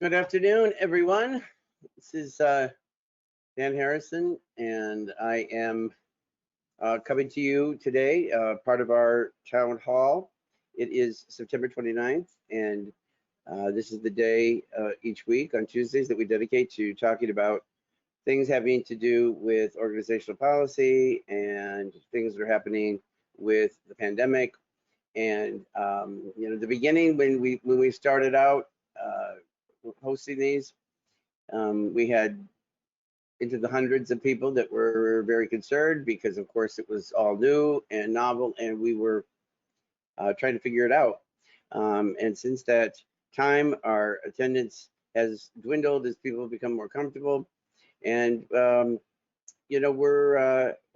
Good afternoon, everyone. This is Dan Harrison, and I am coming to you today, part of our town hall. It is September 29th, and this is the day each week on Tuesdays that we dedicate to talking about things having to do with organizational policy and things that are happening with the pandemic. And the beginning when we started out hosting these, we had into the hundreds of people that were very concerned because, of course, it was all new and novel, and we were trying to figure it out. And since that time, our attendance has dwindled as people become more comfortable. And we're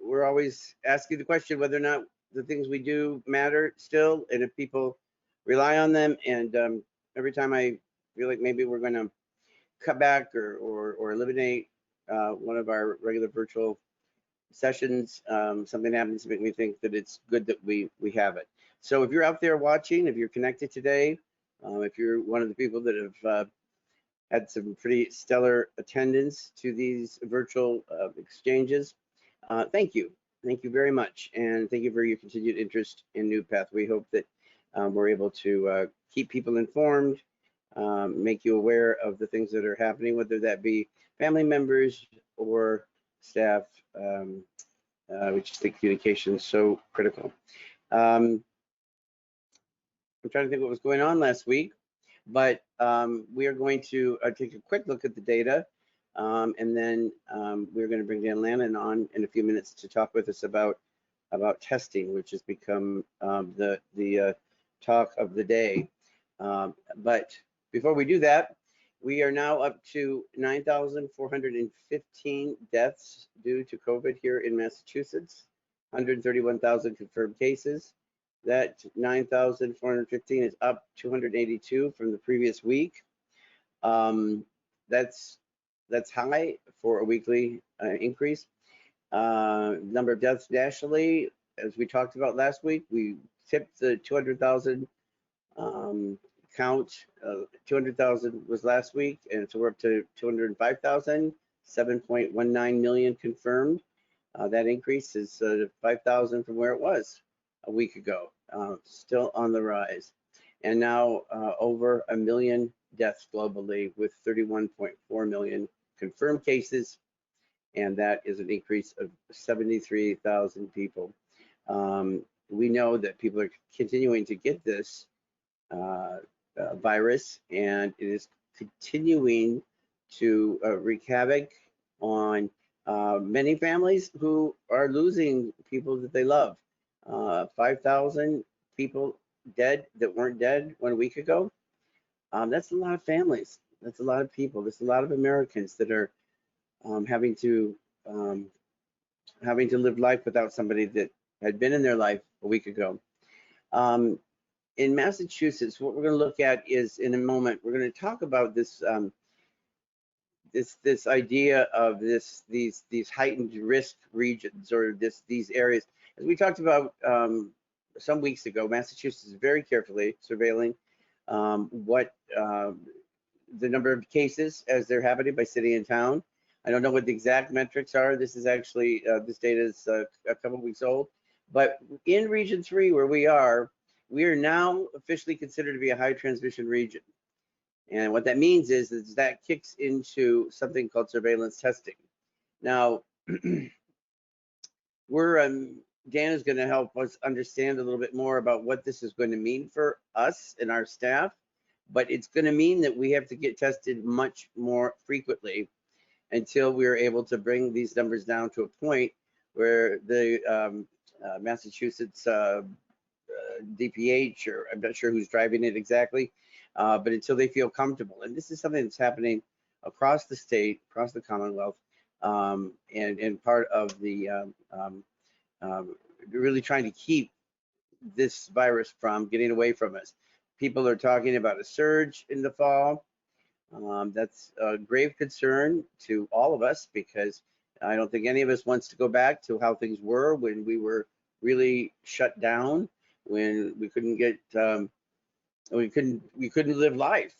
always asking the question whether or not the things we do matter still, and if people rely on them. And every time I feel like maybe we're going to cut back or eliminate one of our regular virtual sessions, something happens to make me think that it's good that we have it. So if you're out there watching, if you're connected today, if you're one of the people that have had some pretty stellar attendance to these virtual exchanges, thank you. Thank you very much. And thank you for your continued interest in NuPath. We hope that we're able to keep people informed, make you aware of the things that are happening, whether that be family members or staff, which is the communication is so critical. I'm trying to think what was going on last week, but we are going to take a quick look at the data, and then we're going to bring Dan Lannon on in a few minutes to talk with us about testing, which has become the talk of the day. But before we do that, we are now up to 9,415 deaths due to COVID here in Massachusetts, 131,000 confirmed cases. That 9,415 is up 282 from the previous week. That's high for a weekly increase. Number of deaths nationally, as we talked about last week, we tipped the 200,000 count. 200,000 was last week, and so we're up to 205,000, 7.19 million confirmed. That increase is 5,000 from where it was a week ago, still on the rise. And now over 1 million deaths globally, with 31.4 million confirmed cases, and that is an increase of 73,000 people. We know that people are continuing to get this virus, and it is continuing to wreak havoc on many families who are losing people that they love. 5,000 people dead that weren't dead 1 week ago. That's a lot of families. That's a lot of people. There's a lot of Americans that are having to live life without somebody that had been in their life a week ago. In Massachusetts, what we're going to look at is, in a moment, we're going to talk about this this idea of these heightened risk regions, or these areas. As we talked about some weeks ago, Massachusetts is very carefully surveilling what the number of cases as they're happening by city and town. I don't know what the exact metrics are. This is actually, this data is a couple weeks old. But in Region 3, where we are now officially considered to be a high transmission region. And what that means is that kicks into something called surveillance testing. Now, Dan is going to help us understand a little bit more about what this is going to mean for us and our staff, but it's going to mean that we have to get tested much more frequently until we are able to bring these numbers down to a point where the Massachusetts DPH, or I'm not sure who's driving it exactly, but until they feel comfortable. And this is something that's happening across the state, across the Commonwealth, and part of the really trying to keep this virus from getting away from us. People are talking about a surge in the fall. That's a grave concern to all of us, because I don't think any of us wants to go back to how things were when we were really shut down, when we couldn't get we couldn't live life.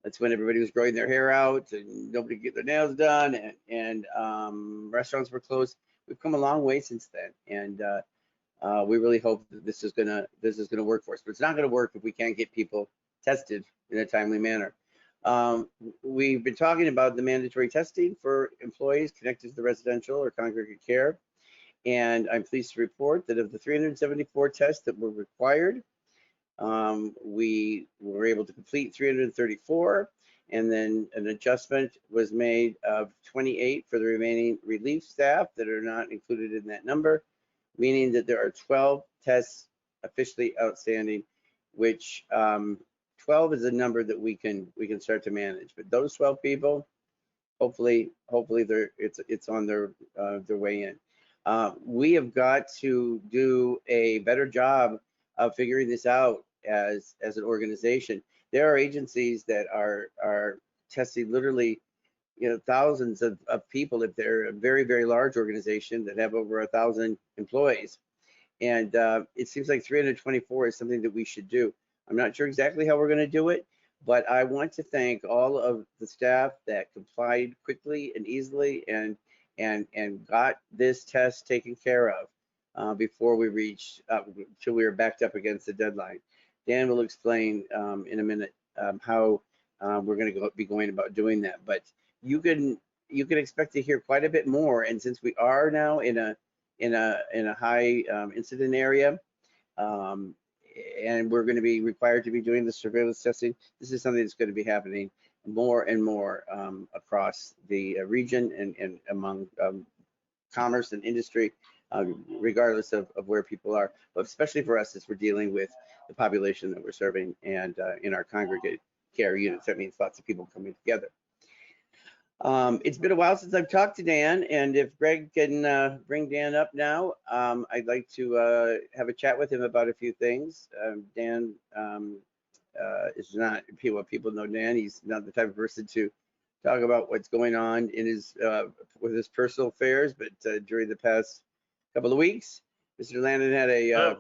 That's when everybody was growing their hair out and nobody could get their nails done, and restaurants were closed. We've come a long way since then, and we really hope that this is gonna work for us. But it's not gonna work if we can't get people tested in a timely manner. We've been talking about the mandatory testing for employees connected to the residential or congregate care, and I'm pleased to report that of the 374 tests that were required, we were able to complete 334, and then an adjustment was made of 28 for the remaining relief staff that are not included in that number, meaning that there are 12 tests officially outstanding, which 12 is a number that we can start to manage. But those 12 people, hopefully it's on their way in. We have got to do a better job of figuring this out as an organization. There are agencies that are testing literally, thousands of people if they're a very, very large organization that have over 1,000 employees. And it seems like 324 is something that we should do. I'm not sure exactly how we're going to do it, but I want to thank all of the staff that complied quickly and easily and got this test taken care of before we reached till we were backed up against the deadline. Dan will explain in a minute how we're going to be going about doing that. But you can expect to hear quite a bit more. And since we are now in a high incident area, and we're going to be required to be doing the surveillance testing, this is something that's going to be happening more and more across the region and among commerce and industry, regardless of where people are, but especially for us as we're dealing with the population that we're serving, and in our congregate care units, that means lots of people coming together. It's been a while since I've talked to Dan, and if Greg can bring Dan up now, I'd like to have a chat with him about a few things. Dan is not, people know Dan, he's not the type of person to talk about what's going on in his with his personal affairs, but during the past couple of weeks, Mr. Landon had a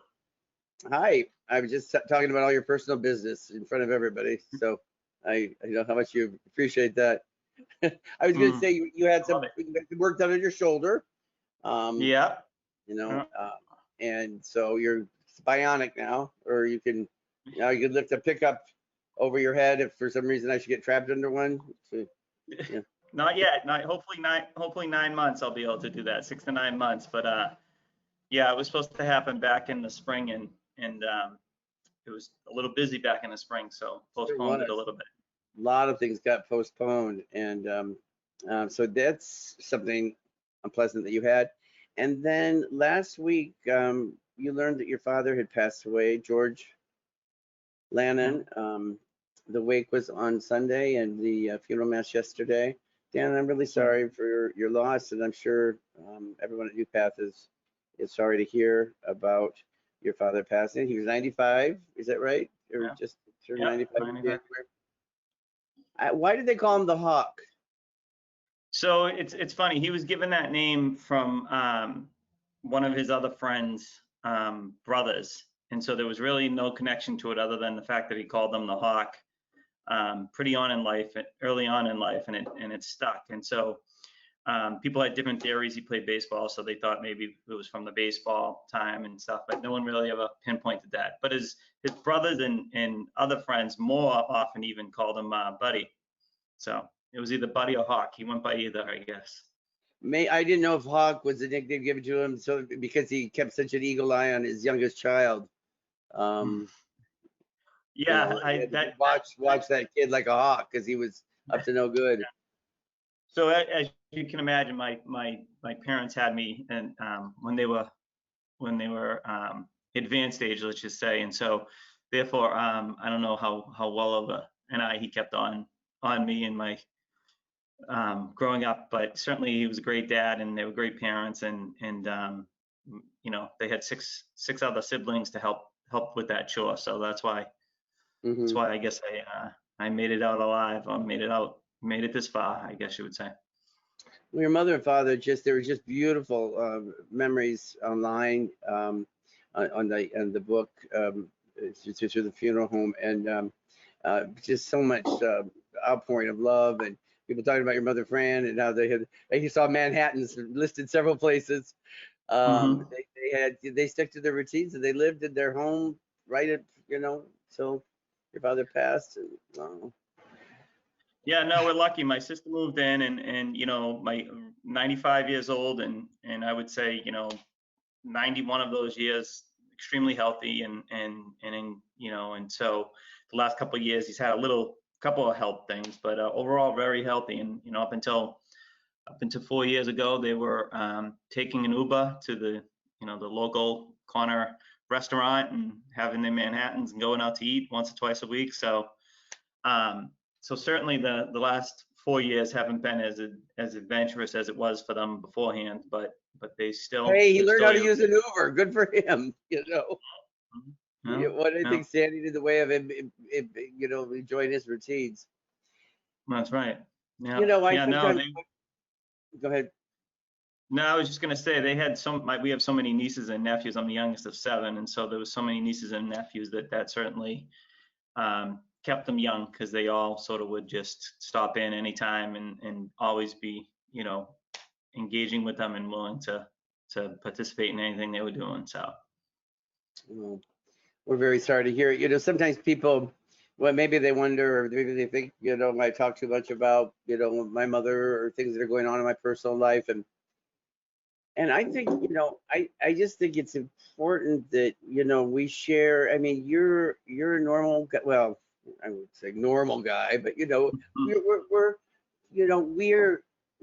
hi. I was just talking about all your personal business in front of everybody, so I know how much you appreciate that. I was going to say you had some work done on your shoulder. Yeah. And so you're bionic now, or you can lift a pickup over your head if for some reason I should get trapped under one. So, yeah. Not yet. Hopefully 9 months I'll be able to do that. 6 to 9 months. But yeah, it was supposed to happen back in the spring, and it was a little busy back in the spring, so postponed it a little bit. A lot of things got postponed, and so that's something unpleasant that you had. And then last week, you learned that your father had passed away, George Lannon. The wake was on Sunday and the funeral mass yesterday. Dan, I'm really sorry for your loss, and I'm sure everyone at NuPath is sorry to hear about your father passing. He was 95, is that right? Or just turned 95. Why did they call him the Hawk? So it's funny. He was given that name from one of his other friends' brothers, and so there was really no connection to it other than the fact that he called them the Hawk early on in life, and it stuck. And so people had different theories. He played baseball, so they thought maybe it was from the baseball time and stuff, but no one really ever pinpointed that. But his brothers and other friends more often even called him Buddy. So it was either Buddy or Hawk. He went by either, I guess. I didn't know if Hawk was the nickname given to him, so because he kept such an eagle eye on his youngest child. Watch that kid like a hawk, because he was up to no good. Yeah. So as you can imagine, my parents had me, and when they were advanced age, let's just say, and so therefore I don't know how well of an eye he kept on me and my growing up, but certainly he was a great dad, and they were great parents, and they had six other siblings to help with that chore. So that's why I guess I made it out alive, or made it this far, I guess you would say. Well, your mother and father there were just beautiful memories online on the book through the funeral home, and just so much outpouring of love, and people talking about your mother Fran and how you saw Manhattans listed several places. Mhm. They stuck to their routines and they lived in their home right at, so your father passed. And, Yeah, no, we're lucky. My sister moved in, and my 95 years old, and I would say 91 of those years extremely healthy, and so the last couple of years he's had a little couple of health things, but overall very healthy. And up until 4 years ago, they were taking an Uber to the local corner restaurant and having their Manhattans and going out to eat once or twice a week. So certainly the last 4 years haven't been as adventurous as it was for them beforehand, but they still hey, he they're learned still how to able use to. an Uber. Good for him. Yeah, What I yeah, think standing in the way of him, enjoying his routines. that's right. You Yeah, know, I yeah. No, sometimes go ahead. no. I was just gonna say they had we have so many nieces and nephews. I'm the youngest of seven, and so there was so many nieces and nephews that certainly kept them young, because they all sort of would just stop in anytime and always be engaging with them and willing to participate in anything they were doing. So Well, we're very sorry to hear it. Sometimes people, well, maybe they wonder, or maybe they think, I talk too much about, my mother or things that are going on in my personal life. And I think, I just think it's important that, we share. I mean, you're a normal, well, I would say normal guy, but, we're,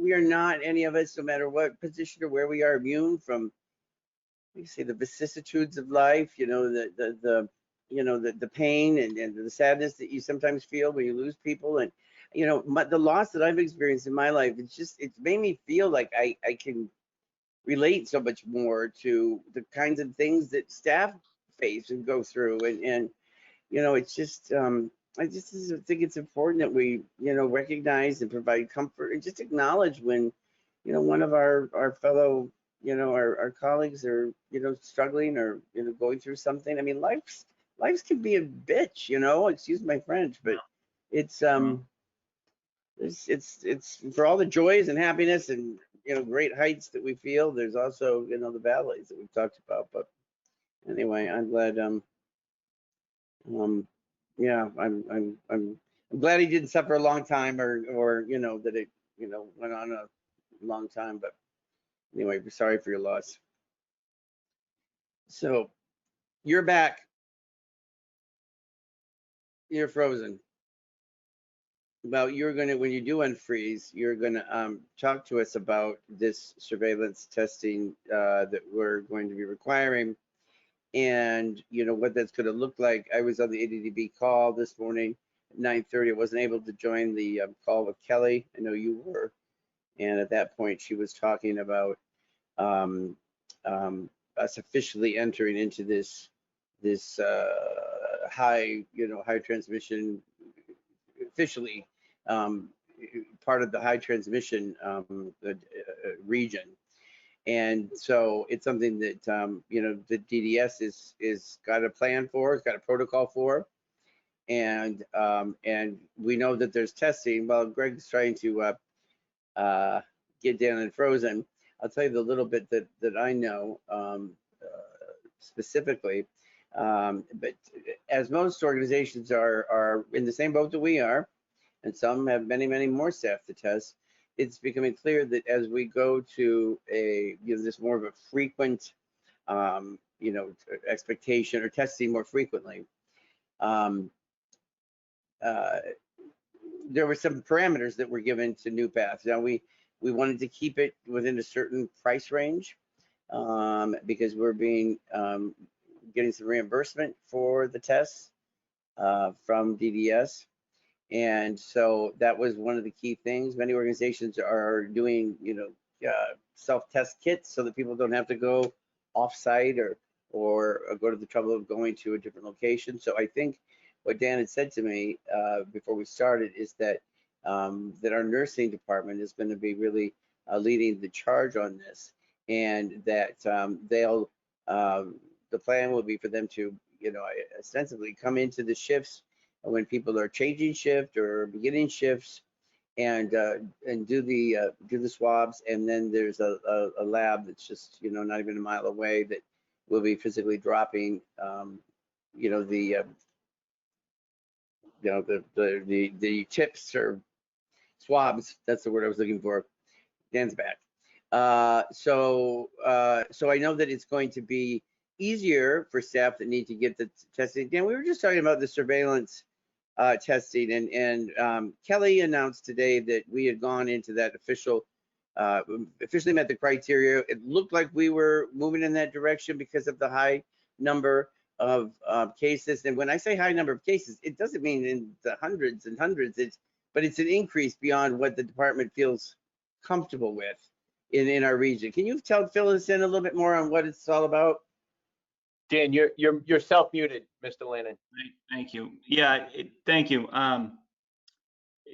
we are not, any of us, no matter what position or where we are, immune from, you say, the vicissitudes of life, the pain and the sadness that you sometimes feel when you lose people. And, the loss that I've experienced in my life, it's made me feel like I can relate so much more to the kinds of things that staff face and go through. And it's just, I just think it's important that we, recognize and provide comfort and just acknowledge when, one of our fellow, our colleagues are, struggling or, going through something. I mean, life can be a bitch, excuse my French, but it's, it's for all the joys and happiness and, great heights that we feel. There's also, the valleys that we've talked about. But anyway, I'm glad, yeah, I'm glad he didn't suffer a long time, or that it went on a long time. But anyway, we're sorry for your loss. So you're back. You're frozen. Well, you're gonna, when you do unfreeze, you're gonna talk to us about this surveillance testing that we're going to be requiring, and what that's going to look like. I was on the ADDB call this morning at 9:30. I wasn't able to join the call with Kelly. I know you were, and at that point she was talking about um, us officially entering into this high transmission, officially part of the high transmission region. And so it's something that the DDS is got a plan for, it's got a protocol for, and we know that there's testing. Well, Greg's trying to get down and frozen. I'll tell you the little bit that I know specifically. But as most organizations are in the same boat that we are, and some have many more staff to test, it's becoming clear that as we go to this more of a frequent, expectation or testing more frequently, there were some parameters that were given to NuPath. Now we wanted to keep it within a certain price range because we're getting some reimbursement for the tests from DDS. And so that was one of the key things. Many organizations are doing, self-test kits so that people don't have to go off-site or go to the trouble of going to a different location. So I think what Dan had said to me before we started is that that our nursing department is going to be really leading the charge on this, and that the plan will be for them to, ostensibly come into the shifts when people are changing shift or beginning shifts, and do the swabs. And then there's a lab that's just, you know, not even a mile away that will be physically dropping, you know, the tips or swabs. That's the word I was looking for. Dan's back. So I know that it's going to be easier for staff that need to get the testing. Dan, we were just talking about the surveillance testing, and Kelly announced today that we had gone into that officially met the criteria. It looked like we were moving in that direction because of the high number of cases. And when I say high number of cases, it doesn't mean in the hundreds and hundreds. But it's an increase beyond what the department feels comfortable with in our region. Can you fill us in a little bit more on what it's all about? Dan, you're self-muted, Mr. Lannon. Thank you. Yeah, thank you.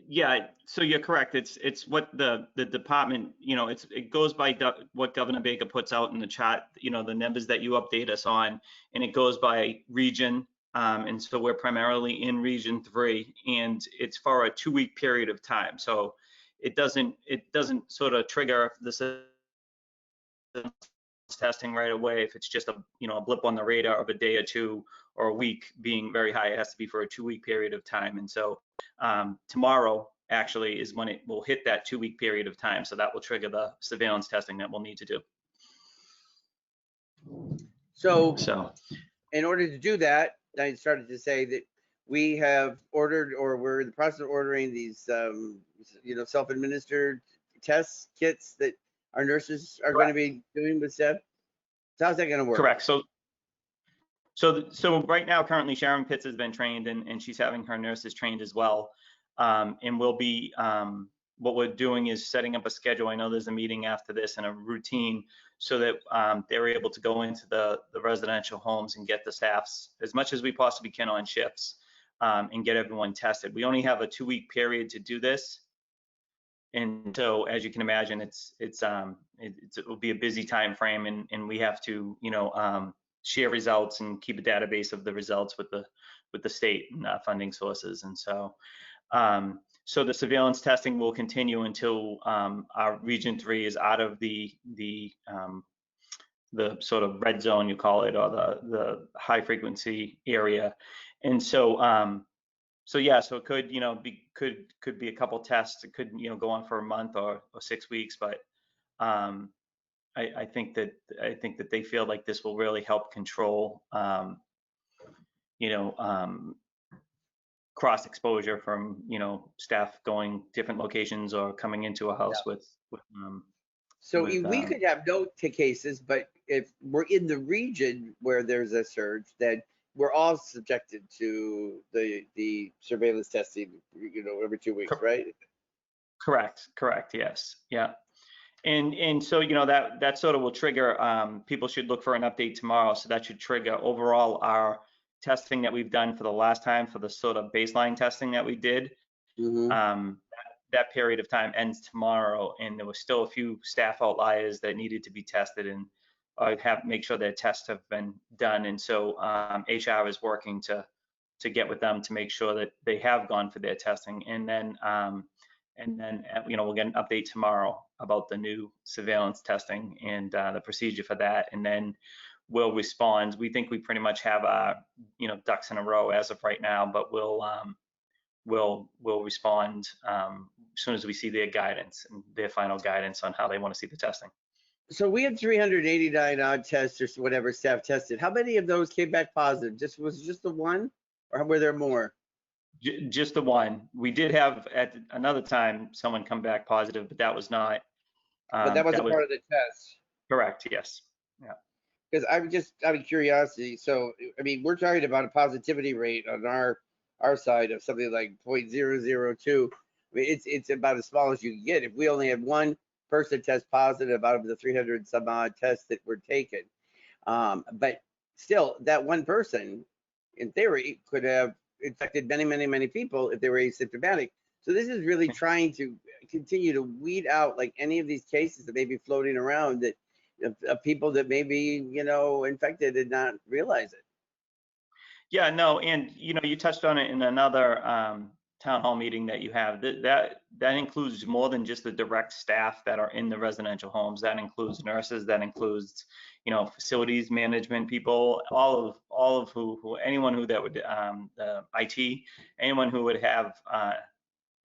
Yeah, so you're correct. It's what the department, you know, it goes by what Governor Baker puts out in the chat, you know, the numbers that you update us on, and it goes by region. And so we're primarily in Region 3, and it's for a 2-week period of time. So it doesn't sort of trigger the testing right away if it's just a, you know, a blip on the radar of a day or two or a week being very high. It has to be for a 2-week period of time. And so tomorrow actually is when it will hit that 2-week period of time. So that will trigger the surveillance testing that we'll need to do. So in order to do that, I started to say that we have ordered, or we're in the process of ordering these, you know, self-administered test kits that our nurses are going to be doing with staff. So how's that going to work? Correct. So right now, currently, Sharon Pitts has been trained, and she's having her nurses trained as well. And we'll be, what we're doing is setting up a schedule. I know there's a meeting after this and a routine so that they're able to go into the residential homes and get the staffs as much as we possibly can on shifts, and get everyone tested. We only have a 2-week period to do this. And so, as you can imagine, it will be a busy time frame, and we have to, you know, share results and keep a database of the results with the state and funding sources. And so, so the surveillance testing will continue until our Region 3 is out of the sort of red zone, you call it, or the high frequency area. And so, so yeah, so it could, you know, could be a couple tests. It could, you know, go on for a month or 6 weeks, but I think that they feel like this will really help control, you know, cross exposure from, you know, staff going different locations or coming into a house with so we could have no cases, but if we're in the region where there's a surge, then we're all subjected to the surveillance testing, you know, every 2 weeks, right? Correct. Yes. Yeah. And so, you know, that sort of will trigger, people should look for an update tomorrow. So that should trigger overall our testing that we've done for the last time, for the sort of baseline testing that we did. Mm-hmm. That period of time ends tomorrow, and there was still a few staff outliers that needed to be tested, and make sure their tests have been done. And so HR is working to get with them to make sure that they have gone for their testing. And then you know, we'll get an update tomorrow about the new surveillance testing and the procedure for that. And then we'll respond. We think we pretty much have our, you know, ducks in a row as of right now, but we'll respond as soon as we see their guidance and their final guidance on how they want to see the testing. So we had 389 odd tests or whatever staff tested. How many of those came back positive? Was it just the one, or were there more? Just the one. We did have at another time someone come back positive, but that was not. But that wasn't part of the test. Correct. Yes. Yeah. Because I'm just out of curiosity. So I mean, we're talking about a positivity rate on our side of something like 0.002. I mean, it's about as small as you can get. If we only had one person test positive out of the 300 some odd tests that were taken, but still, that one person, in theory, could have infected many people if they were asymptomatic. So this is really trying to continue to weed out like any of these cases that may be floating around that of people that may be, you know, infected and not realize it. Yeah, no, and you touched on it in another town hall meeting that you have. That includes more than just the direct staff that are in the residential homes. That includes nurses. That includes, facilities management people. All of who anyone who that would IT, anyone who would have a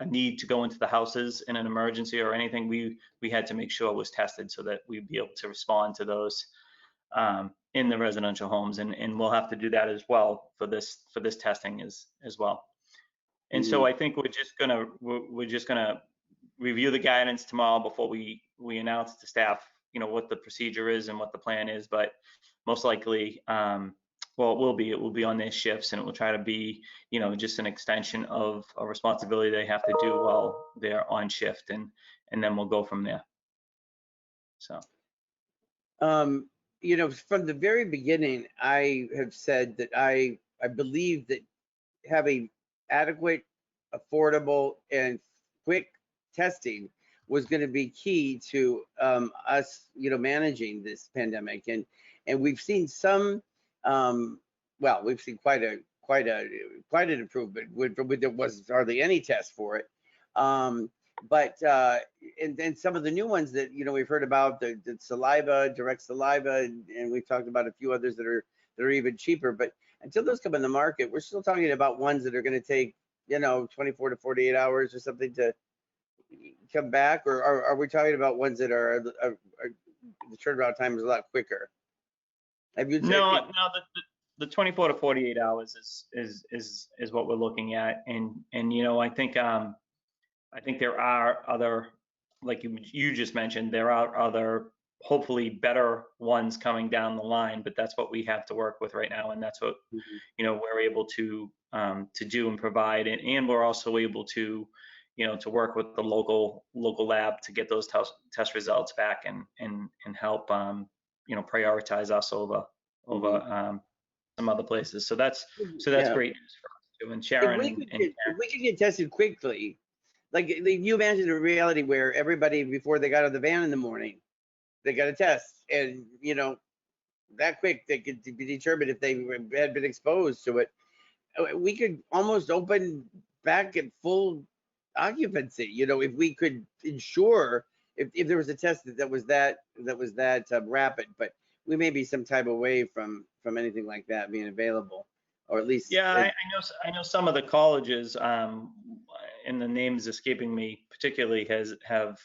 need to go into the houses in an emergency or anything. We had to make sure was tested so that we'd be able to respond to those in the residential homes, and we'll have to do that as well for this testing as well. And so I think we're just gonna review the guidance tomorrow before we announce to staff, what the procedure is and what the plan is. But most likely, well, it will be on their shifts, and it will try to be, just an extension of a responsibility they have to do while they're on shift, and then we'll go from there. So. From the very beginning, I have said that I believe that having adequate, affordable, and quick testing was going to be key to us, managing this pandemic. And we've seen some, we've seen quite an improvement. There was hardly any test for it. But and then some of the new ones that we've heard about, the saliva, direct saliva, and we've talked about a few others that are even cheaper. But until those come in the market, we're still talking about ones that are going to take 24 to 48 hours or something to come back. Or are we talking about ones that are the turnaround time is a lot quicker? Have you? No, the 24 to 48 hours is what we're looking at, and I think there are other, like you just mentioned, there are other hopefully better ones coming down the line, but that's what we have to work with right now, and that's what we're able to do and provide, and we're also able to to work with the local lab to get those test results back and help prioritize us over some other places. So that's great news for us too. And Sharon, if we could get tested quickly. Like you imagine a reality where everybody, before they got out of the van in the morning, they got a test, and that quick they could be determined if they had been exposed to it. We could almost open back at full occupancy. If we could ensure if there was a test that was that rapid. But we may be some type of way from anything like that being available, or at least I know some of the colleges, and the names escaping me particularly, have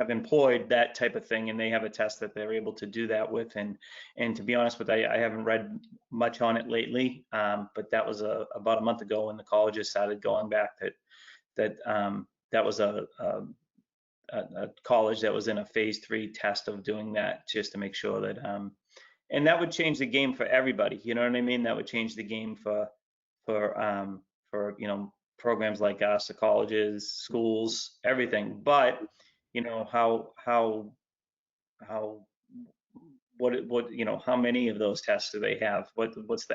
employed that type of thing, and they have a test that they're able to do that with. And to be honest with you, I haven't read much on it lately, but that was about a month ago when the colleges started going back. That was a college that was in a phase 3 test of doing that, just to make sure that and that would change the game for everybody. You know what I mean? That would change the game for programs like us, the colleges, schools, everything. But how many of those tests do they have? What's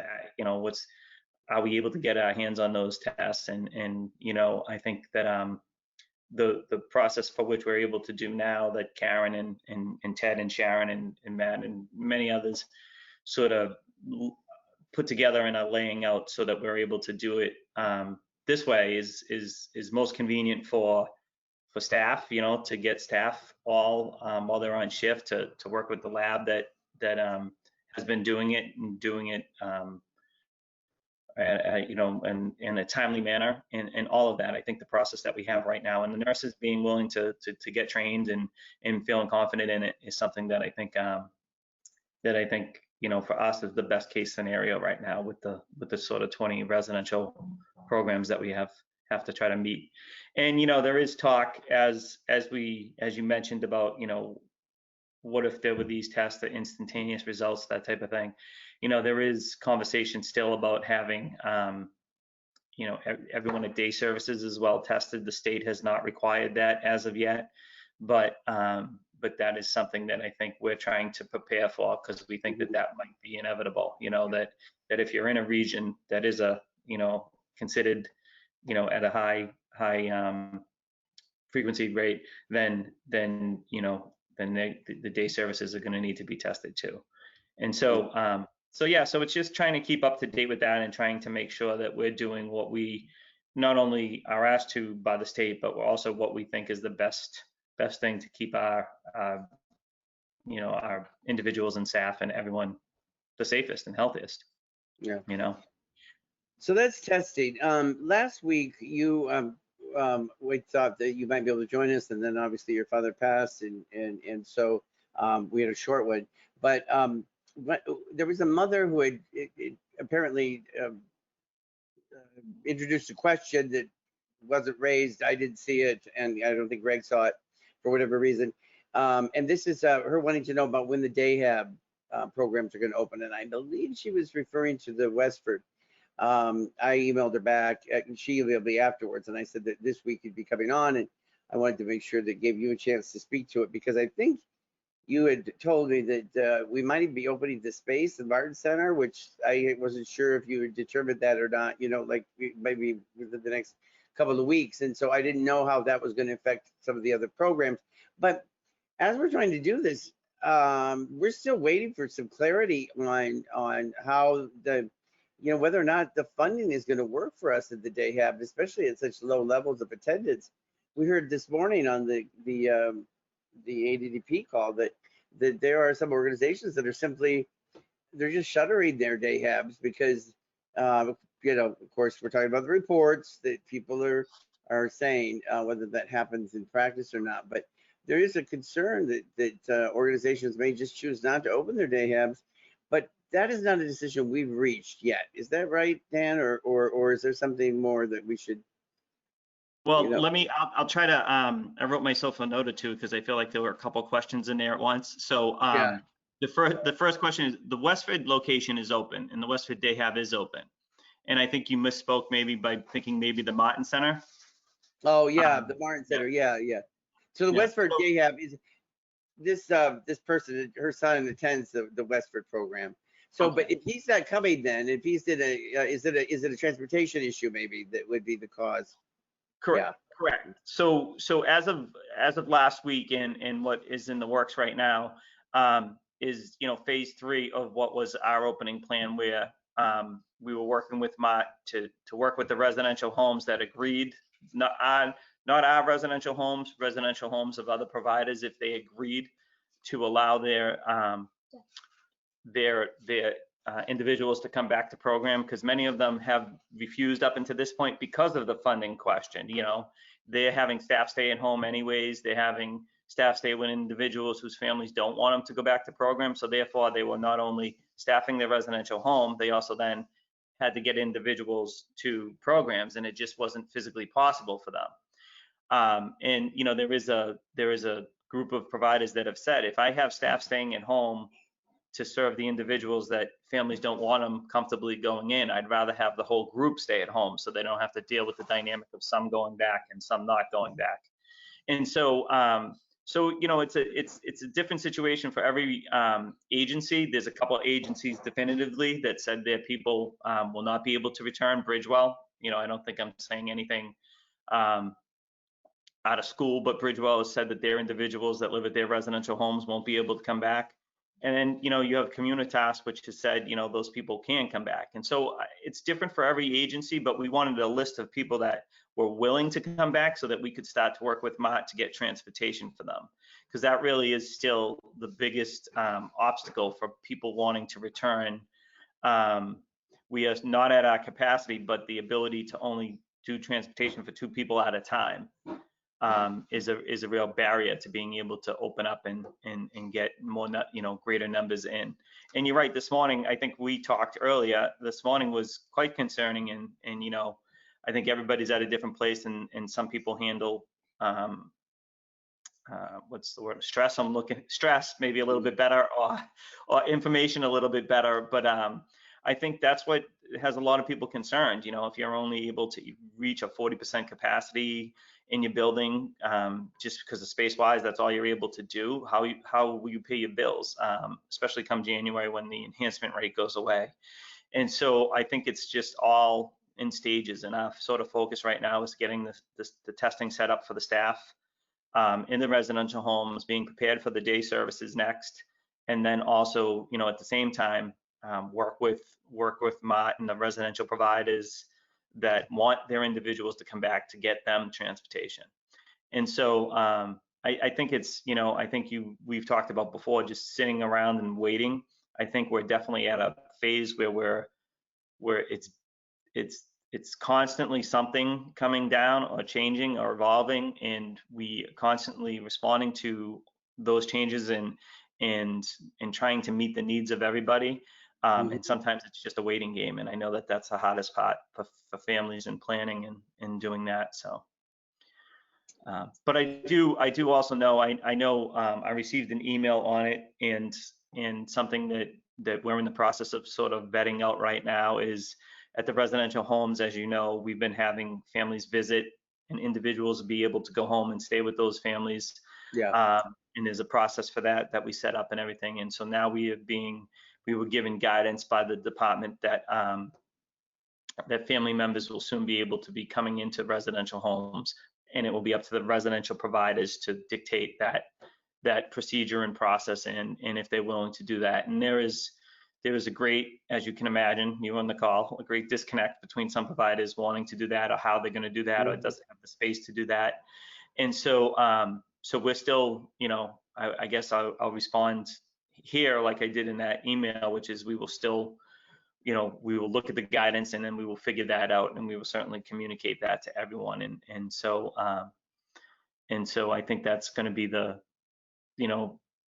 are we able to get our hands on those tests? And I think that the process for which we're able to do now, that Karen and Ted and Sharon and Matt and many others sort of put together and are laying out so that we're able to do it this way is most convenient for staff, to get staff all while they're on shift to work with the lab that has been doing it in a timely manner, and all of that. I think the process that we have right now, and the nurses being willing to get trained and feeling confident in it, is something that I think for us is the best case scenario right now with the sort of 20 residential programs that we have to try to meet. And there is talk, as you mentioned, about what if there were these tests, the instantaneous results, that type of thing. There is conversation still about having everyone at day services as well tested. The state has not required that as of yet, but that is something that I think we're trying to prepare for, because we think that might be inevitable. That if you're in a region that is considered at a high frequency rate, then the day services are going to need to be tested too. And so So yeah, so it's just trying to keep up to date with that and trying to make sure that we're doing what we not only are asked to by the state, but we're also what we think is the best thing to keep our our individuals and staff and everyone the safest and healthiest. Yeah. You know. So that's testing. Last week we thought that you might be able to join us, and then obviously your father passed, and so we had a short one. But there was a mother who had apparently introduced a question that wasn't raised. I didn't see it, and I don't think Greg saw it for whatever reason. And this is her wanting to know about when the day hab programs are going to open, and I believe she was referring to the Westford. I emailed her back, and she emailed me afterwards, and I said that this week you'd be coming on, and I wanted to make sure that gave you a chance to speak to it, because I think you had told me that we might even be opening the space in Martin Center, which I wasn't sure if you had determined that or not, like maybe within the next couple of weeks. And so I didn't know how that was going to affect some of the other programs. But as we're trying to do this, we're still waiting for some clarity on how whether or not the funding is going to work for us at the day hab, especially at such low levels of attendance. We heard this morning on the ADDP call that there are some organizations that are they're just shuttering their day habs because of course we're talking about the reports that people are saying, whether that happens in practice or not. But there is a concern that organizations may just choose not to open their day habs, but that is not a decision we've reached yet. Is that right, Dan, or is there something more that we should? Well, I'll try to, I wrote myself a note or two because I feel like there were a couple questions in there at once. So Yeah. the first question is, the Westford location is open and the Westford Day Hab is open. And I think you misspoke maybe by thinking maybe the Martin Center. Oh yeah, the Martin Center. Yeah. So the Westford Day Hab is this person, her son attends the Westford program. So, Okay. but if he's not coming, then if he's in is it a transportation issue maybe that would be the cause? Correct. Yeah. Correct. So as of last week and what is in the works right now is phase 3 of what was our opening plan, where we were working with Mott to work with the residential homes that agreed, not our residential homes of other providers, if they agreed to allow their individuals to come back to program, because many of them have refused up until this point because of the funding question. They're having staff stay at home anyways. They're having staff stay with individuals whose families don't want them to go back to program. So therefore, they were not only staffing their residential home, they also then had to get individuals to programs, and it just wasn't physically possible for them. And there is a group of providers that have said, if I have staff staying at home to serve the individuals that families don't want them comfortably going in, I'd rather have the whole group stay at home so they don't have to deal with the dynamic of some going back and some not going back. And so it's a different situation for every agency. There's a couple of agencies definitively that said their people will not be able to return. Bridgewell, I don't think I'm saying anything out of school, but Bridgewell has said that their individuals that live at their residential homes won't be able to come back. And then, you have Communitas, which has said, those people can come back. And so it's different for every agency, but we wanted a list of people that were willing to come back so that we could start to work with Mott to get transportation for them. Because that really is still the biggest obstacle for people wanting to return. We are not at our capacity, but the ability to only do transportation for 2 people at a time is a real barrier to being able to open up and get more, greater numbers in. And you're right, this morning, I think we talked earlier, this morning was quite concerning, and I think everybody's at a different place, and some people handle, what's the word, stress maybe a little bit better, or information a little bit better. But I think that's what has a lot of people concerned. If you're only able to reach a 40% capacity in your building, just because of space-wise, that's all you're able to do. How will you pay your bills, especially come January when the enhancement rate goes away? And so I think it's just all in stages, and our sort of focus right now is getting the testing set up for the staff in the residential homes, being prepared for the day services next, and then also, at the same time, work with Mott and the residential providers that want their individuals to come back to get them transportation. And so I think it's, I think we've talked about before, just sitting around and waiting. I think we're definitely at a phase where it's constantly something coming down or changing or evolving, and we constantly responding to those changes and trying to meet the needs of everybody. And sometimes it's just a waiting game, and I know that that's the hardest part for families and planning and doing that. So, but I do also know, I know I received an email on it, and something that we're in the process of sort of vetting out right now is at the residential homes. As you know, we've been having families visit and individuals be able to go home and stay with those families. Yeah. And there's a process for that we set up and everything. And so now we were given guidance by the department that that family members will soon be able to be coming into residential homes, and it will be up to the residential providers to dictate that procedure and process, and if they're willing to do that. And there is a great, as you can imagine, you on the call, a great disconnect between some providers wanting to do that or how they're going to do that, or it doesn't have the space to do that. And so so we're still, I guess I'll respond here like I did in that email, which is we will still, we will look at the guidance, and then we will figure that out, and we will certainly communicate that to everyone. And so I think that's going to be the,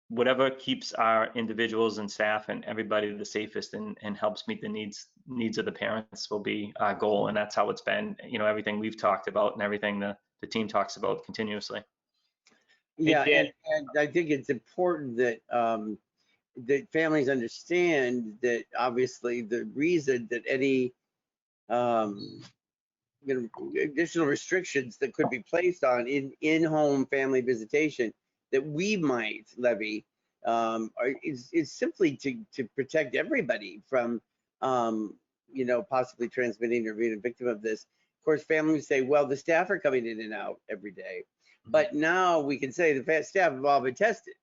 whatever keeps our individuals and staff and everybody the safest and helps meet the needs of the parents will be our goal. And that's how it's been, everything we've talked about and everything the team talks about continuously. Yeah, and I think it's important that that families understand that obviously the reason that any additional restrictions that could be placed on in-home family visitation that we might levy is simply to protect everybody from possibly transmitting or being a victim of this. Of course, families say, well, the staff are coming in and out every day, but now we can say the staff have all been tested,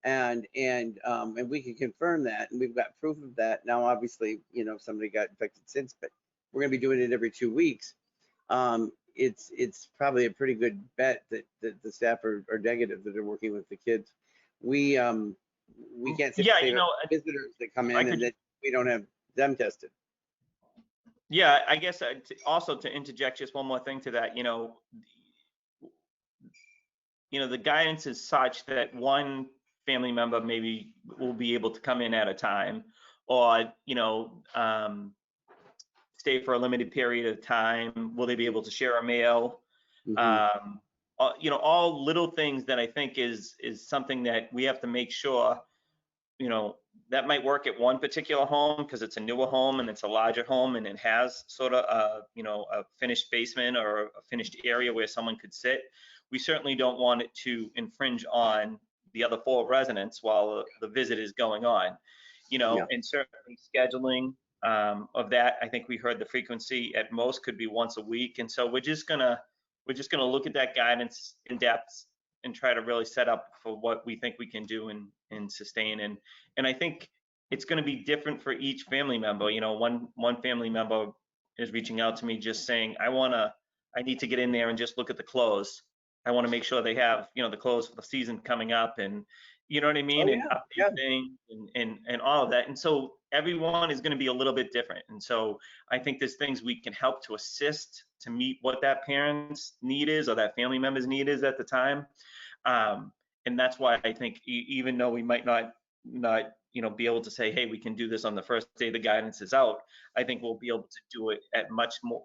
and we can confirm that, and we've got proof of that. Now, obviously, somebody got infected since, but we're going to be doing it every 2 weeks. It's probably a pretty good bet that the staff are negative, that are working with the kids. We can't say visitors that come in and that we don't have them tested. Yeah, I guess also to interject just one more thing to that, the guidance is such that one family member maybe will be able to come in at a time, or stay for a limited period of time. Will they be able to share a meal? All little things that I think is something that we have to make sure, that might work at one particular home because it's a newer home and it's a larger home and it has sort of a finished basement or a finished area where someone could sit. We certainly don't want it to infringe on the other 4 residents while the visit is going on, and certainly scheduling of that. I think we heard the frequency at most could be once a week. And so we're just gonna look at that guidance in depth and try to really set up for what we think we can do and sustain. And I think it's going to be different for each family member. One family member is reaching out to me just saying, I need to get in there and just look at the clothes. I want to make sure they have, the clothes for the season coming up, and you know what I mean? And updating and all of that. And so everyone is going to be a little bit different. And so I think there's things we can help to assist to meet what that parent's need is or that family member's need is at the time. And that's why I think even though we might not be able to say, hey, we can do this on the first day the guidance is out, I think we'll be able to do it at much more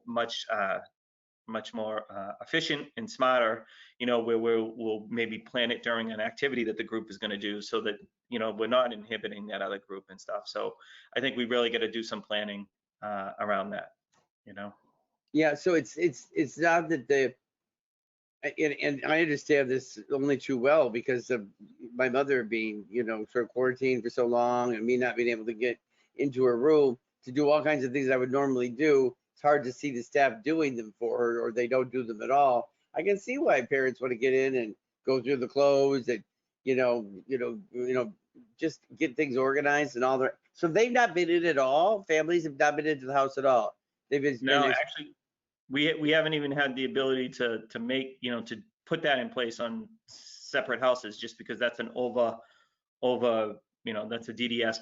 efficient and smarter, where we'll maybe plan it during an activity that the group is going to do, so that we're not inhibiting that other group and stuff. So I think we really got to do some planning around that. Yeah. So it's not that and I understand this only too well because of my mother being sort of quarantined for so long, and me not being able to get into her room to do all kinds of things I would normally do. It's hard to see the staff doing them for her, or they don't do them at all. I can see why parents want to get in and go through the clothes and just get things organized and all their, so they've not been in at all? Families have not been into the house at all? They've been. No, actually, we haven't even had the ability to make, to put that in place on separate houses, just because that's an over, that's a DDS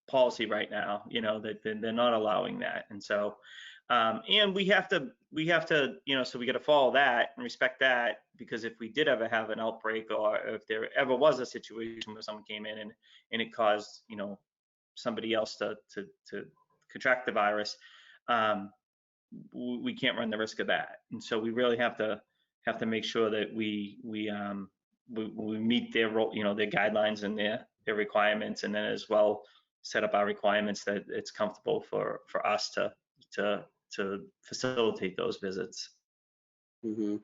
policy right now, that they're not allowing that. And so, and we have to, so we got to follow that and respect that, because if we did ever have an outbreak, or if there ever was a situation where someone came in and it caused, somebody else to contract the virus, we can't run the risk of that. And so we really have to make sure that we meet their role, their guidelines and their requirements, and then as well set up our requirements that it's comfortable for us to facilitate those visits. Mm-hmm.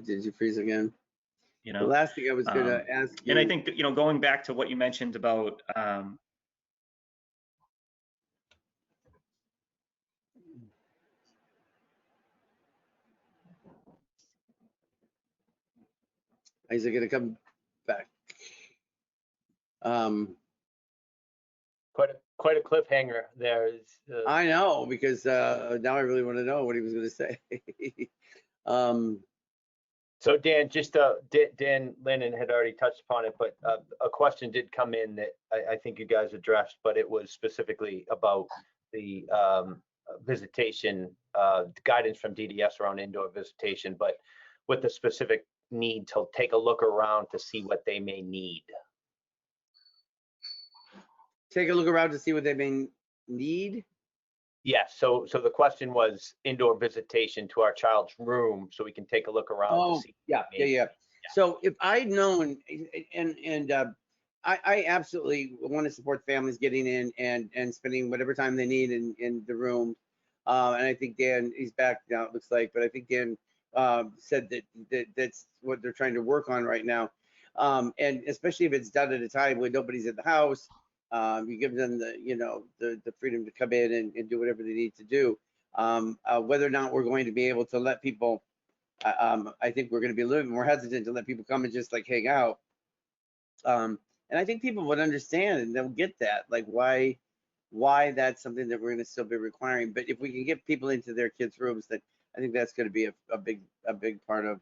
Did you freeze again? The last thing I was going to ask you. And I think that, going back to what you mentioned about is it going to come back? Quite a cliffhanger there. I know, because now I really want to know what he was going to say. So Dan, Dan Lennon had already touched upon it, but a question did come in that I think you guys addressed, but it was specifically about the visitation, guidance from DDS around indoor visitation, but with the specific need to take a look around to see what they may need. Take a look around to see what they may need? Yes, so the question was indoor visitation to our child's room, so we can take a look around to see. Yeah. So if I'd known, and I absolutely want to support families getting in and spending whatever time they need in the room. And I think Dan, he's back now, it looks like, but I think Dan said that's what they're trying to work on right now. And especially if it's done at a time when nobody's in the house, you give them the freedom to come in and do whatever they need to do. Whether or not we're going to be able to let people, I think we're going to be a little bit more hesitant to let people come and just like hang out. And I think people would understand and they'll get that, like why that's something that we're going to still be requiring. But if we can get people into their kids' rooms, that I think that's going to be a big part of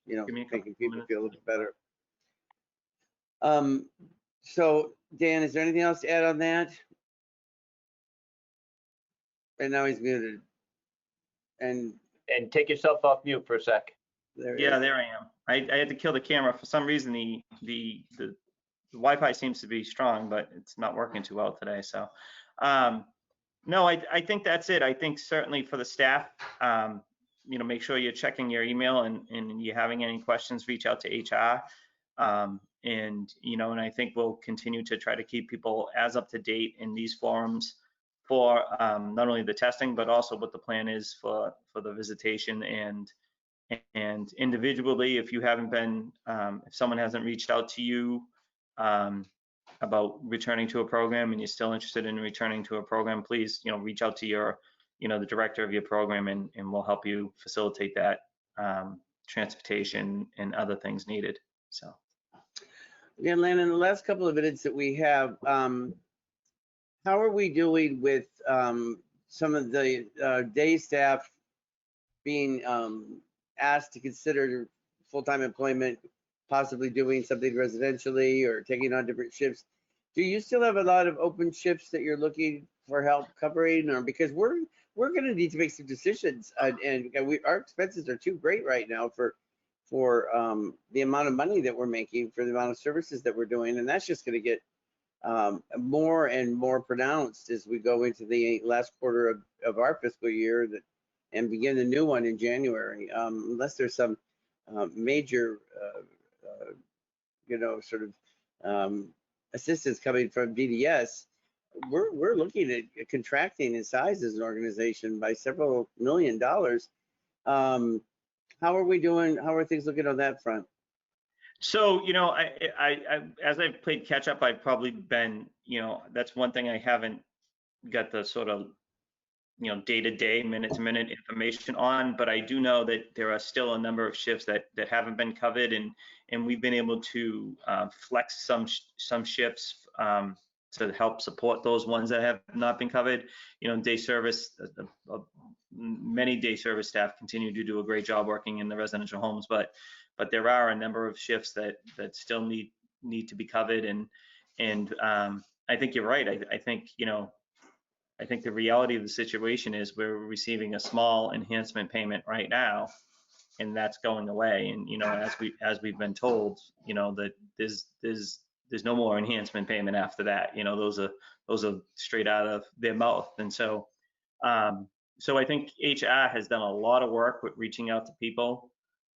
making people feel a little bit better. So Dan, is there anything else to add on that? And now he's muted. And take yourself off mute for a sec. There I am. I had to kill the camera for some reason. The Wi-Fi seems to be strong, but it's not working too well today. So no, I think that's it. I think certainly for the staff, make sure you're checking your email, and you're having any questions, reach out to HR. And I think we'll continue to try to keep people as up to date in these forums for not only the testing, but also what the plan is for the visitation, and individually, if you haven't been, if someone hasn't reached out to you about returning to a program and you're still interested in returning to a program, please, reach out to your, the director of your program, and we'll help you facilitate that transportation and other things needed. So. Again, Landon, the last couple of minutes that we have, how are we doing with some of the day staff being asked to consider full-time employment, possibly doing something residentially or taking on different shifts? Do you still have a lot of open shifts that you're looking for help covering? Or because we're going to need to make some decisions, and our expenses are too great right now for the amount of money that we're making, for the amount of services that we're doing, and that's just going to get more and more pronounced as we go into the last quarter of our fiscal year and begin the new one in January. Unless there's some major, sort of assistance coming from DDS, we're looking at contracting in size as an organization by several $1 million. How are we doing? How are things looking on that front? So, I as I've played catch up, I've probably been, that's one thing I haven't got the sort of day-to-day, minute-to-minute information on, but I do know that there are still a number of shifts that haven't been covered, and we've been able to flex some shifts to help support those ones that have not been covered. Day service, many day service staff continue to do a great job working in the residential homes, but there are a number of shifts that still need to be covered, and I think you're right. I think I think the reality of the situation is we're receiving a small enhancement payment right now, and that's going away. And as we've been told, that there's no more enhancement payment after that. Those are straight out of their mouth. And so I think HR has done a lot of work with reaching out to people,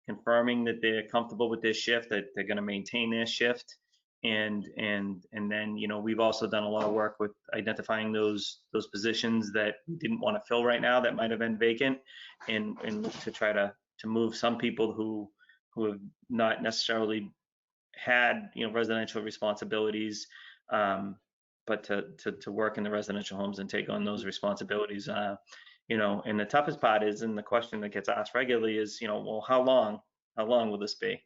confirming that they're comfortable with this shift, that they're going to maintain their shift. And then we've also done a lot of work with identifying those positions that we didn't want to fill right now that might have been vacant, and to try to move some people who have not necessarily had residential responsibilities, but to work in the residential homes and take on those responsibilities. And the toughest part is, and the question that gets asked regularly is, well, how long will this be?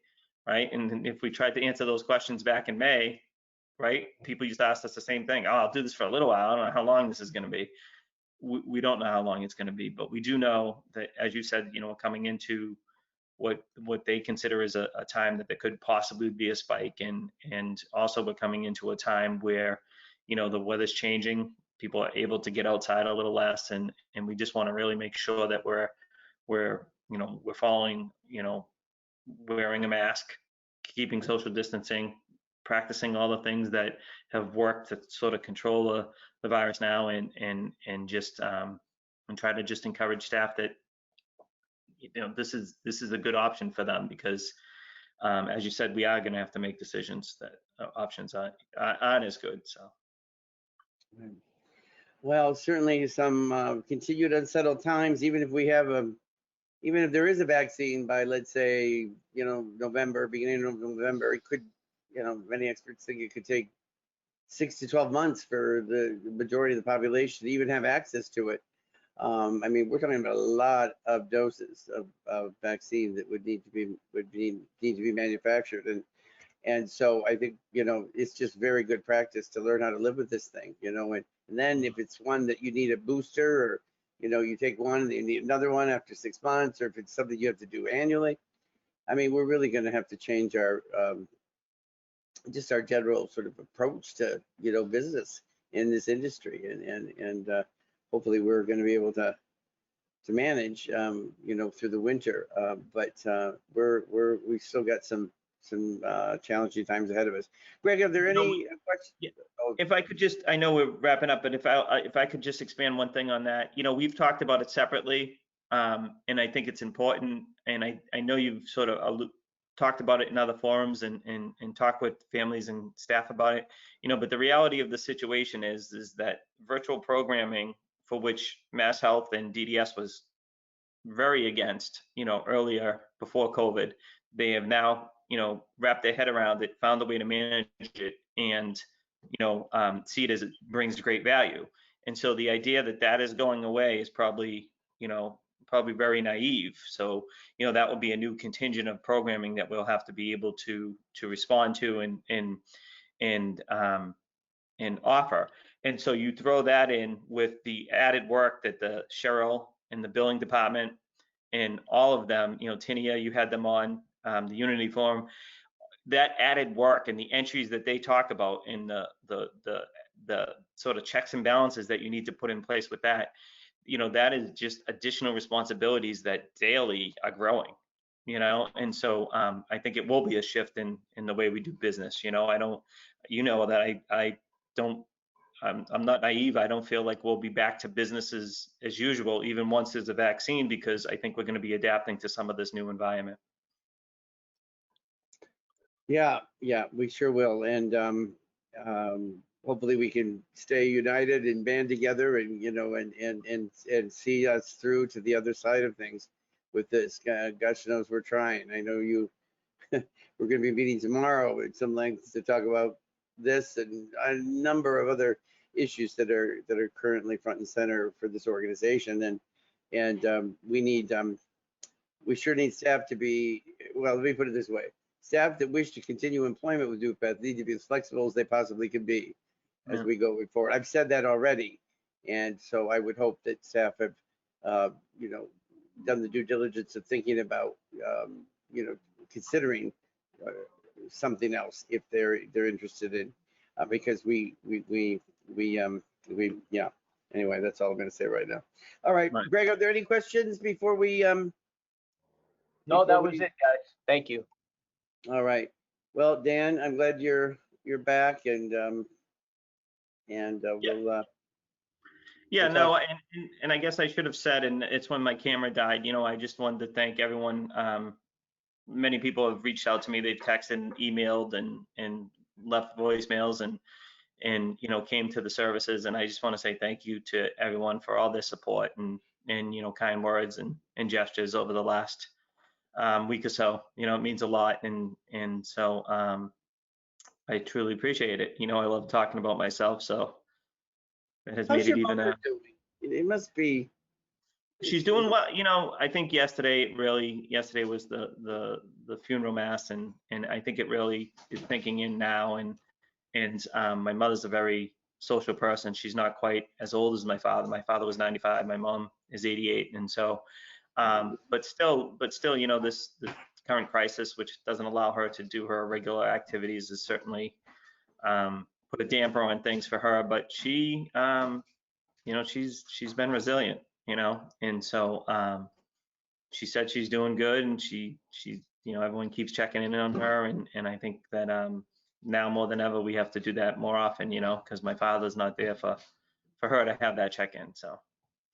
Right. And if we tried to answer those questions back in May, right, people used to ask us the same thing. Oh, I'll do this for a little while. I don't know how long this is going to be. We don't know how long it's going to be, but we do know that, as you said, coming into what they consider is a time that there could possibly be a spike, and also we're coming into a time where, the weather's changing. People are able to get outside a little less, and we just want to really make sure that we're following, wearing a mask, keeping social distancing, practicing all the things that have worked to sort of control the virus now, and just and try to just encourage staff that this is a good option for them, because as you said, we are going to have to make decisions that options aren't as good. So well, certainly some continued unsettled times, even if there is a vaccine by, let's say, November, beginning of November, it could, many experts think it could take 6 to 12 months for the majority of the population to even have access to it. I mean, we're talking about a lot of doses of vaccine that would need to be manufactured, and so I think it's just very good practice to learn how to live with this thing, and then if it's one that you need a booster, or you take one and you need another one after 6 months, or if it's something you have to do annually, I mean, we're really going to have to change our just our general sort of approach to business in this industry, and hopefully we're going to be able to manage through the winter, but we've still got some challenging times ahead of us. Greg, are there any questions? Yeah. If I could just, I know we're wrapping up, but if I could just expand one thing on that. We've talked about it separately, and I think it's important, and I know you've sort of talked about it in other forums, and talk with families and staff about it, but the reality of the situation is that virtual programming, for which Mass Health and DDS was very against, earlier before COVID, they have now, wrapped their head around it, found a way to manage it, and, see it as it brings great value. And so the idea that is going away is probably very naive. So, that will be a new contingent of programming that we'll have to be able to respond to and offer. And so you throw that in with the added work that the Cheryl and the billing department and all of them, Tinia, you had them on the Unity Forum, that added work and the entries that they talk about, and the sort of checks and balances that you need to put in place with that, that is just additional responsibilities that daily are growing, and so I think it will be a shift in the way we do business. I'm not naive. I don't feel like we'll be back to business as usual, even once there's a vaccine, because I think we're going to be adapting to some of this new environment. Yeah, we sure will. And hopefully we can stay united and band together, and and see us through to the other side of things with this. Gosh knows we're trying. I know we're going to be meeting tomorrow at some length to talk about this and a number of other issues that are currently front and center for this organization. And we sure need staff to be, well, let me put it this way. Staff that wish to continue employment with NuPath need to be as flexible as they possibly can be as we go forward. I've said that already. And so I would hope that staff have, you know, done the due diligence of thinking about, you know, considering something else if they're interested in, because yeah. Anyway, that's all I'm going to say right now. All right, Right. Greg, are there any questions before we? No, that was it, guys. Thank you. All right. Well, Dan, I'm glad you're back, and we'll. Yeah, We'll no, and I guess I should have said, and it's when my camera died, you know, I just wanted to thank everyone. Many people have reached out to me. They've texted and emailed and left voicemails and you know, came to the services. And I just want to say thank you to everyone for all their support and you know, kind words and gestures over the last week or so. You know, it means a lot. And so I truly appreciate it. You know, I love talking about myself, so it has How's made your it even. mother doing? It must be. She's doing well. You know, I think yesterday was the funeral mass, and I think it really is sinking in now. And my mother's a very social person. She's not quite as old as my father. My father was 95. My mom is 88, and so, but still, you know, the current crisis, which doesn't allow her to do her regular activities, is certainly put a damper on things for her. But she, you know, she's been resilient, you know, and so she said she's doing good, and she you know, everyone keeps checking in on her, and I think that now more than ever we have to do that more often, you know, because my father's not there for her to have that check-in. So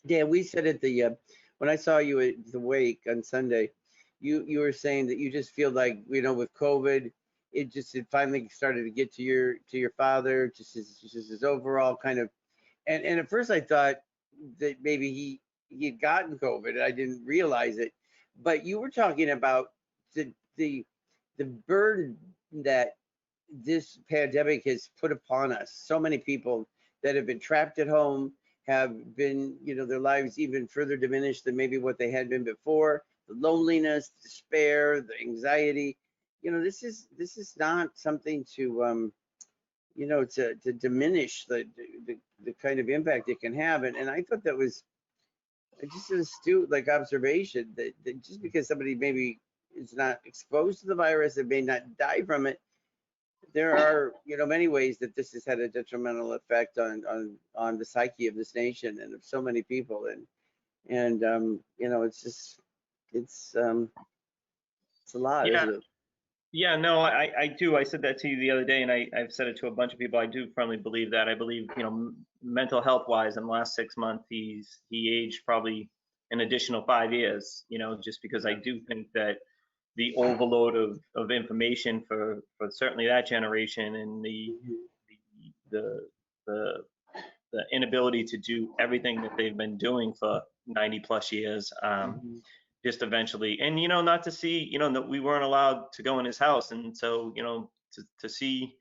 Yeah, we said at the when I saw you at the wake on Sunday, you were saying that you just feel like, you know, with COVID, it finally started to get to your father, just his overall kind of, and at first I thought that maybe he had gotten COVID and I didn't realize it, but you were talking about the burden that this pandemic has put upon us. So many people that have been trapped at home have been, you know, their lives even further diminished than maybe what they had been before. The loneliness, despair, the anxiety. You know, this is not something to you know, to diminish the kind of impact it can have. And I thought that was just an astute like observation that just because somebody maybe is not exposed to the virus and may not die from it, there are, you know, many ways that this has had a detrimental effect on the psyche of this nation and of so many people. And you know, it's just it's a lot, yeah. isn't it? Yeah, no, I do. I said that to you the other day, and I've said it to a bunch of people. I do firmly believe that. I believe, you know, mental health wise, in the last 6 months, he aged probably an additional 5 years, you know, just because I do think that the overload of information for certainly that generation, and the inability to do everything that they've been doing for 90 plus years, just eventually, and you know, not to see, you know, that we weren't allowed to go in his house, and so, you know, to see,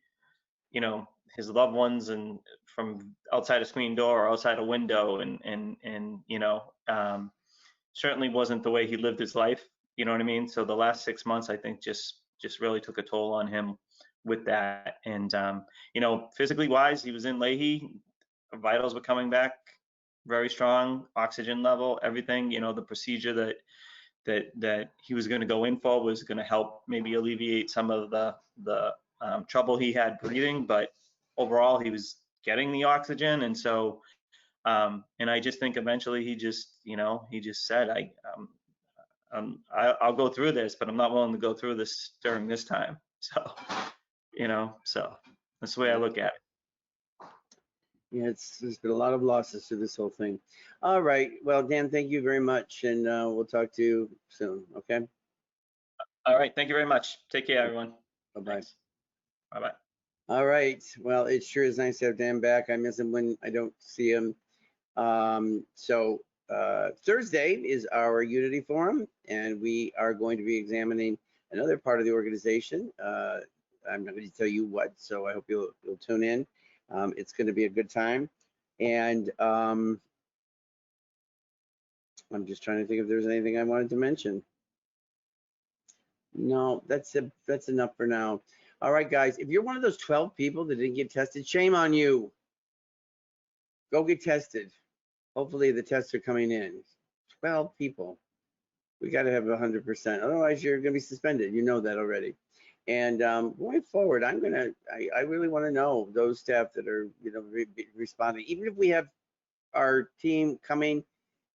you know, his loved ones and from outside a screen door or outside a window, and you know, certainly wasn't the way he lived his life, you know what I mean? So the last 6 months, I think, just really took a toll on him with that. And you know, physically wise, he was in Leahy, vitals were coming back very strong, oxygen level, everything, you know, the procedure that he was going to go in for was going to help maybe alleviate some of the trouble he had breathing, but overall he was getting the oxygen. And so and I just think eventually he just, you know, he just said, I'll go through this, but I'm not willing to go through this during this time. So, you know, so that's the way I look at it. Yeah, there's been a lot of losses to this whole thing. All right. Well, Dan, thank you very much, and we'll talk to you soon. Okay. All right. Thank you very much. Take care, everyone. Bye-bye. Bye-bye. All right. Well, it sure is nice to have Dan back. I miss him when I don't see him. So Thursday is our Unity Forum, and we are going to be examining another part of the organization. I'm not going to tell you what, so I hope you'll tune in. It's going to be a good time. And I'm just trying to think if there's anything I wanted to mention. No, that's enough for now. All right, guys, if you're one of those 12 people that didn't get tested, shame on you. Go get tested. Hopefully the tests are coming in. 12 people. We got to have 100%. Otherwise, you're going to be suspended. You know that already. And going forward, I really want to know those staff that are, responding. Even if we have our team coming,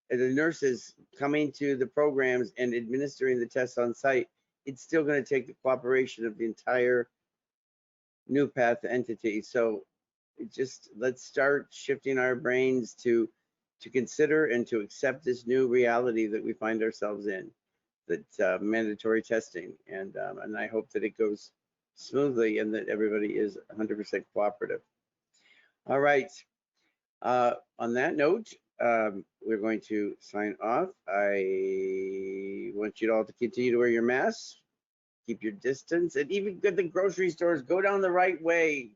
the nurses coming to the programs and administering the tests on site, it's still going to take the cooperation of the entire NuPath entity. So let's start shifting our brains to consider and to accept this new reality that we find ourselves in, that mandatory testing. And I hope that it goes smoothly and that everybody is 100% cooperative. All right. On that note, we're going to sign off. I want you all to continue to wear your masks, keep your distance, and even go to the grocery stores, go down the right way,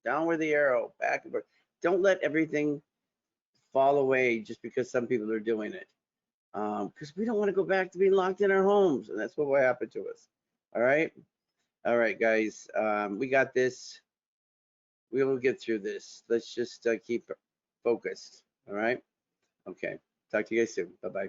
down where the arrow, back and forth. Don't let everything fall away just because some people are doing it. Because we don't want to go back to being locked in our homes, and that's what will happen to us. All right? All right, guys. We got this. We will get through this. Let's just keep focused. All right? Okay. Talk to you guys soon. Bye-bye.